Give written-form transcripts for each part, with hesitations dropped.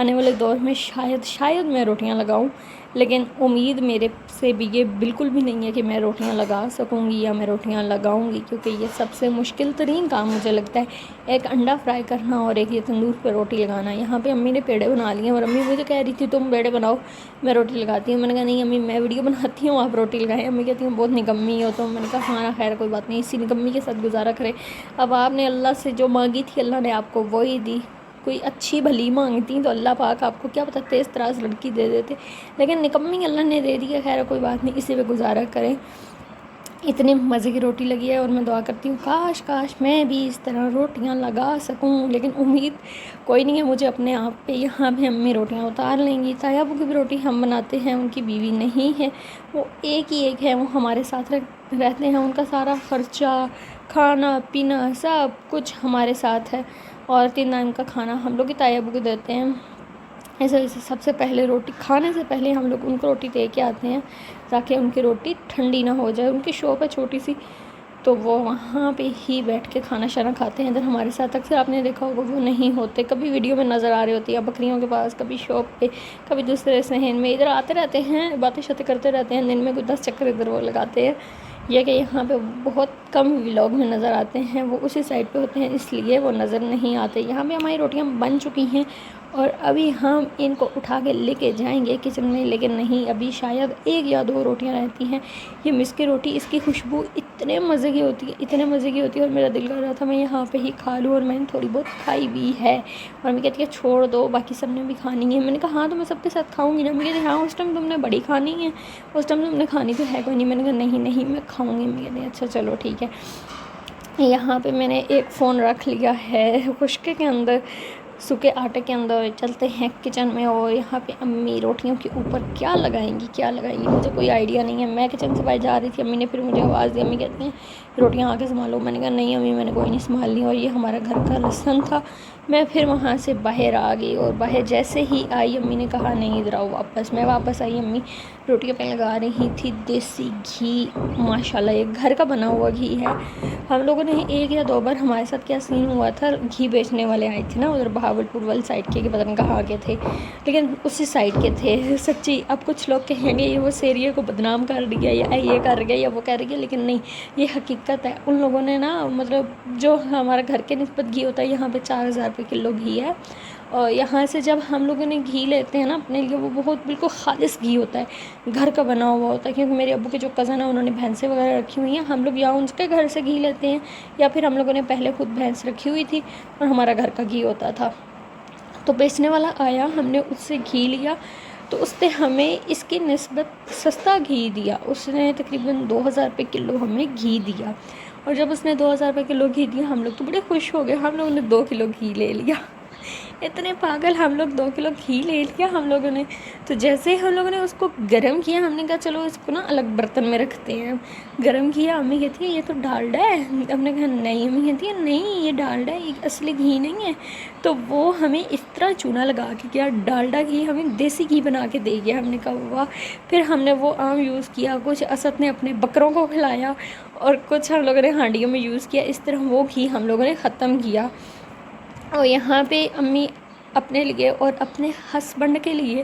آنے والے دور میں شاید میں روٹیاں لگاؤں، لیکن امید میرے سے بھی یہ بالکل بھی نہیں ہے کہ میں روٹیاں لگا سکوں گی یا میں روٹیاں لگاؤں گی، کیونکہ یہ سب سے مشکل ترین کام مجھے لگتا ہے، ایک انڈا فرائی کرنا اور ایک یہ تندور پہ روٹی لگانا۔ یہاں پہ امی نے پیڑے بنا لیے ہیں اور امی مجھے کہہ رہی تھی تم پیڑے بناؤ میں روٹی لگاتی ہوں۔ میں نے کہا نہیں امی میں ویڈیو بناتی ہوں آپ روٹی لگائیں۔ امی کہتی ہیں بہت نکمی ہو تم۔ میں نے کہا ہاں خیر کوئی بات نہیں، اسی نکمی کے ساتھ گزارا کرے۔ اب آپ نے اللہ سے جو مانگی تھی اللہ نے آپ کو وہی دی، کوئی اچھی بھلی مانگتی تو اللہ پاک آپ کو کیا پتہ تیز تراز لڑکی دے دیتے، لیکن نکمی اللہ نے دے دی ہے، خیر کوئی بات نہیں، اسی پہ گزارا کریں۔ اتنے مزے کی روٹی لگی ہے اور میں دعا کرتی ہوں کاش میں بھی اس طرح روٹیاں لگا سکوں، لیکن امید کوئی نہیں ہے مجھے اپنے آپ پہ۔ یہاں بھی امی روٹیاں اتار لیں گی، تایا ابو کی بھی روٹی ہم بناتے ہیں، ان کی بیوی نہیں ہے، وہ ایک ہی ایک ہے، وہ ہمارے ساتھ رہتے ہیں، ان کا سارا خرچہ کھانا پینا سب کچھ ہمارے ساتھ ہے، اور 3 ٹائم کا کھانا ہم لوگ ہی تایا ابو کو دیتے ہیں۔ ایسے ویسے سب سے پہلے روٹی کھانے سے پہلے ہم لوگ ان کو روٹی دے کے آتے ہیں تاکہ ان کی روٹی ٹھنڈی نہ ہو جائے۔ ان کی شاپ ہے چھوٹی سی، تو وہ وہاں پہ ہی بیٹھ کے کھانا شانا کھاتے ہیں۔ ادھر ہمارے ساتھ اکثر آپ نے دیکھا ہوگا وہ نہیں ہوتے، کبھی ویڈیو میں نظر آ رہے ہوتے ہیں بکریوں کے پاس، کبھی شاپ پہ، کبھی دوسرے صحن میں، ادھر آتے رہتے ہیں، باتیں شاتیں کرتے رہتے ہیں، دن میں کوئی 10 چکر ادھر وہ لگاتے ہیں۔ یہ کہ یہاں پہ بہت کم ولاگ میں نظر آتے ہیں، وہ اسی سائڈ پہ ہوتے ہیں اس لیے وہ نظر نہیں آتے۔ یہاں پہ ہماری روٹیاں بن چکی ہیں اور ابھی ہم ان کو اٹھا کے لے کے جائیں گے کچن میں، لیکن نہیں ابھی شاید 1 یا 2 روٹیاں رہتی ہیں۔ یہ مس کی روٹی، اس کی خوشبو اتنے مزے کی ہوتی ہے، اتنے مزے کی ہوتی ہے، اور میرا دل کر رہا تھا میں یہاں پہ ہی کھا لوں، اور میں نے تھوڑی بہت کھائی بھی ہے، اور میں کہتی ہے چھوڑ دو باقی سب نے بھی کھانی ہے۔ میں نے کہا ہاں تو میں سب کے ساتھ کھاؤں گی نا۔ میں کہتی ہاں اس ٹائم تم نے بڑی کھانی ہے، اس ٹائم تم نے کھانی تو ہے کوئی نہیں۔ میں نے کہا نہیں میں کھاؤں گی۔ میں کہتی اچھا چلو ٹھیک ہے۔ یہاں پہ میں نے ایک فون رکھ لیا ہے خشکے کے اندر، سوکھے آٹے کے اندر، چلتے ہیں کچن میں، اور یہاں پہ امی روٹیوں کے اوپر کیا لگائیں گی مجھے کوئی آئیڈیا نہیں ہے۔ میں کچن سے باہر جا رہی تھی، امی نے پھر مجھے آواز دی، امی کہتی ہیں روٹیاں آ کے سنبھالو۔ میں نے کہا نہیں امی میں نے کوئی نہیں سنبھالنی، اور یہ ہمارا گھر کا لہسن تھا۔ میں پھر وہاں سے باہر آ گئی، اور باہر جیسے ہی آئی امی نے کہا نہیں ادھر آؤ واپس۔ میں واپس آئی، امی روٹیوں پہ لگا رہی تھی دیسی گھی، ماشاءاللہ یہ گھر کا بنا ہوا گھی ہے۔ ہم لوگوں نے 1 یا 2 بار ہمارے ساتھ کیا سین ہوا تھا، گھی بیچنے والے آئے تھے نا ادھر بہاولپور والی سائڈ کے، کہ پتہ نہیں کہاں کے تھے، لیکن اسی سائڈ کے تھے سچی۔ اب کچھ لوگ کہیں گے یہ وہ ایریے کو بدنام کر دیا یا یہ کر گیا یا وہ کر گیا، لیکن نہیں یہ حقیقت ہے۔ ان لوگوں نے نا مطلب جو ہمارا گھر کے نسبت گھی ہوتا ہے، یہاں پہ 4000 روپے کلو گھی ہے، اور یہاں سے جب ہم لوگوں نے گھی لیتے ہیں نا اپنے لیے، وہ بہت بالکل خالص گھی ہوتا ہے، گھر کا بنا ہوا ہوتا ہے، کیونکہ میرے ابو کے جو کزن ہیں انہوں نے بھینسیں وغیرہ رکھی ہوئی ہیں، ہم لوگ یا ان کے گھر سے گھی لیتے ہیں یا پھر ہم لوگوں نے پہلے خود بھینس رکھی ہوئی تھی اور ہمارا گھر کا گھی ہوتا تھا۔ تو بیچنے والا آیا، ہم نے اس سے گھی لیا تو اس نے ہمیں اس کی نسبت سستا گھی دیا، اس نے تقریباً 2000 روپے کلو ہمیں گھی دیا، اور جب اس نے 2000 روپے کلو گھی دیا ہم لوگ تو بڑے خوش ہو گئے، ہم لوگوں نے 2 کلو گھی لے لیا، اتنے پاگل، ہم لوگ 2 کلو گھی لے لیا ہم لوگوں نے۔ تو جیسے ہم لوگوں نے اس کو گرم کیا، ہم نے کہا چلو اس کو نا الگ برتن میں رکھتے ہیں، گرم کیا، امی کہتی ہے یہ تو ڈالڈا ہے، ہم نے کہا نہیں، امی کہتی ہے نہیں یہ ڈالڈا ہے، یہ اصلی گھی نہیں ہے۔ تو وہ ہمیں اس طرح چونا لگا کے کیا ڈالڈا گھی ہمیں دیسی گھی بنا کے دے گیا، ہم نے کہا واہ۔ پھر ہم نے وہ عام یوز کیا، کچھ اسد نے اپنے بکروں کو کھلایا اور کچھ ہم لوگوں نے ہانڈیوں میں یوز کیا، اس طرح وہ گھی ہم لوگوں نے ختم کیا۔ اور یہاں پہ امی اپنے لیے اور اپنے ہسبینڈ کے لیے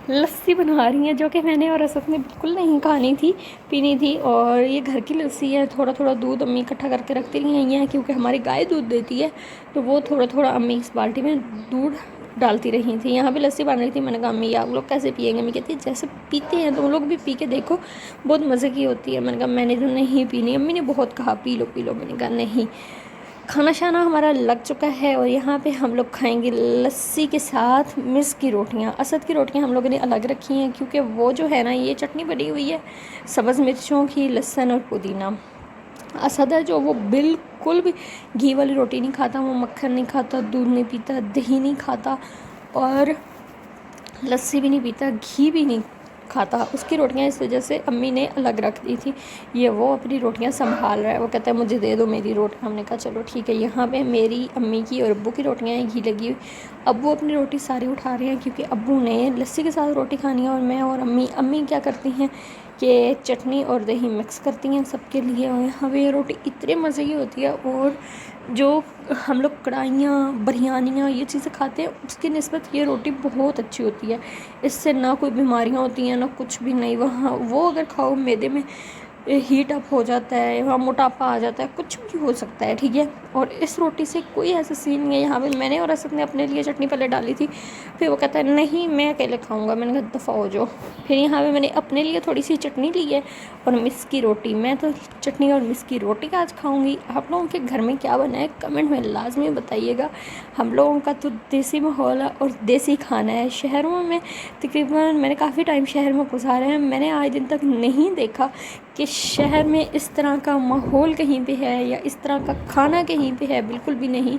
لسی بنا رہی ہیں، جو کہ میں نے اور اسد نے بالکل نہیں کھانی تھی پینی تھی، اور یہ گھر کی لسی ہے، تھوڑا تھوڑا دودھ امی اکٹھا کر کے رکھتی رہی ہیں کیونکہ ہماری گائے دودھ دیتی ہے، تو وہ تھوڑا تھوڑا امی اس بالٹی میں دودھ ڈالتی رہی تھی۔ یہاں پہ لسی بن رہی تھی، میں نے کہا امی آپ لوگ کیسے پیئیں گے؟ امی کہتی ہے جیسے پیتے ہیں تم لوگ بھی پی کے دیکھو، بہت مزے کی ہوتی ہے۔ میں نے کہا میں نے تو نہیں پینی، امی نے بہت کہا پی لو پی لو، میں نے کہا نہیں۔ کھانا شانا ہمارا لگ چکا ہے، اور یہاں پہ ہم لوگ کھائیں گے لسی کے ساتھ مس کی روٹیاں۔ اسد کی روٹیاں ہم لوگوں نے الگ رکھی ہیں کیونکہ وہ جو ہے نا یہ چٹنی بنی ہوئی ہے سبز مرچوں کی، لہسن اور پودینہ۔ اسد ہے جو وہ بالکل بھی گھی والی روٹی نہیں کھاتا، وہ مکھن نہیں کھاتا، دودھ نہیں پیتا، دہی نہیں کھاتا، اور لسی بھی نہیں پیتا، گھی بھی نہیں کھاتا۔ اس کی روٹیاں اس وجہ سے امی نے الگ رکھ دی تھی، یہ وہ اپنی روٹیاں سنبھال رہا ہے، وہ کہتا ہے مجھے دے دو میری روٹی۔ ہم نے کہا چلو ٹھیک ہے۔ یہاں پہ میری امی کی اور ابو کی روٹیاں ہیں گھی لگی ہوئی، ابو اپنی روٹی ساری اٹھا رہے ہیں کیونکہ ابو نے لسی کے ساتھ روٹی کھانی ہے، اور میں اور امی کیا کرتی ہیں کہ چٹنی اور دہی مکس کرتی ہیں سب کے لیے، اور یہاں پہ یہ روٹی اتنے مزے کی ہوتی ہے، اور جو ہم لوگ کڑھائیاں بریانیاں یہ چیزیں کھاتے ہیں اس کی نسبت یہ روٹی بہت اچھی ہوتی ہے، اس سے نہ کوئی بیماریاں ہوتی ہیں نہ کچھ بھی نہیں، وہاں وہ اگر کھاؤ میدے میں ہیٹ اپ ہو جاتا ہے، وہاں موٹاپا آ جاتا ہے، کچھ بھی ہو سکتا ہے، ٹھیک ہے۔ اور اس روٹی سے کوئی ایسا سین نہیں ہے، یہاں پہ میں نے اور اسد نے اپنے لیے چٹنی پہلے ڈالی تھی، پھر وہ کہتا ہے نہیں میں اکیلے کھاؤں گا، میں نے کہا دفعہ ہو جاؤ۔ پھر یہاں پہ میں نے اپنے لیے تھوڑی سی چٹنی لی ہے اور مکس کی روٹی، میں تو چٹنی اور مکس کی روٹی آج کھاؤں گی۔ آپ لوگوں کے گھر میں کیا بنا ہے کمنٹ میں لازمی بتائیے گا۔ ہم لوگوں کا تو دیسی ماحول ہے اور دیسی کھانا ہے، شہروں میں تقریباً میں نے کافی ٹائم شہر میں گزارا ہے، میں نے آج دن تک نہیں دیکھا کہ شہر میں اس طرح کا ماحول کہیں پہ ہے یا اس طرح کا کھانا کہیں پہ ہے، بالکل بھی نہیں۔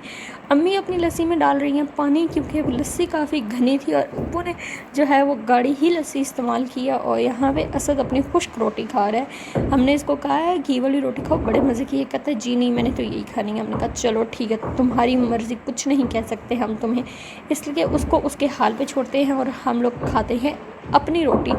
امی اپنی لسی میں ڈال رہی ہیں پانی، کیونکہ وہ لسی کافی گھنی تھی اور ابو نے جو ہے وہ گاڑی ہی لسی استعمال کیا، اور یہاں پہ اسد اپنی خشک روٹی کھا رہا ہے۔ ہم نے اس کو کہا ہے گھی والی روٹی کھاؤ، بڑے مزے کی، یہ کہتا ہے جی نہیں میں نے تو یہی کھانی ہے۔ ہم نے کہا چلو ٹھیک ہے تمہاری مرضی، کچھ نہیں کہہ سکتے ہم تمہیں، اس لیے اس کو اس کے حال پہ چھوڑتے ہیں اور ہم لوگ کھاتے ہیں اپنی روٹی۔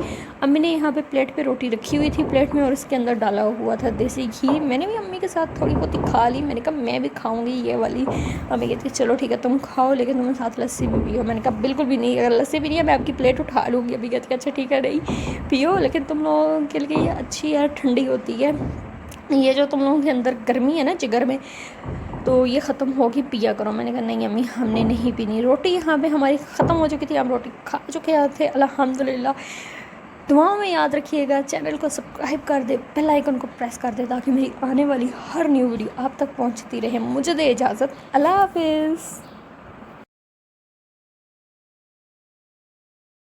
امی نے یہاں پہ پلیٹ پہ روٹی رکھی ہوئی تھی پلیٹ میں، اور اس کے اندر ڈالا ہوا تھا دیسی گھی، میں نے بھی امی کے ساتھ تھوڑی بہت کھا لی، میں نے کہا میں بھی کھاؤں گی یہ والی۔ امی کہتی ہے چلو ٹھیک ہے تم کھاؤ لیکن تم ساتھ لسی بھی پیو، میں نے کہا بالکل بھی نہیں، اگر لسی بھی نہیں ہے میں آپ کی پلیٹ اٹھا لوں گی۔ ابھی کہتی ہے اچھا ٹھیک ہے نہیں پیو، لیکن تم لوگوں کے لیے یہ اچھی ہے، ٹھنڈی ہوتی ہے، یہ جو تم لوگوں کے اندر گرمی ہے نا جگر میں تو یہ ختم ہوگی، پیا کرو۔ میں نے کہا نہیں امی ہم نے نہیں پینی روٹی، یہاں پہ ہماری ختم ہو چکی تھی، ہم روٹی کھا چکے تھے الحمدللہ۔ دعاؤں میں یاد رکھیے گا، چینل کو سبسکرائب کر دے، بیل آئیکن کو پریس کر دے تاکہ میری آنے والی ہر نیو ویڈیو آپ تک پہنچتی رہے۔ مجھے دے اجازت، اللہ حافظ۔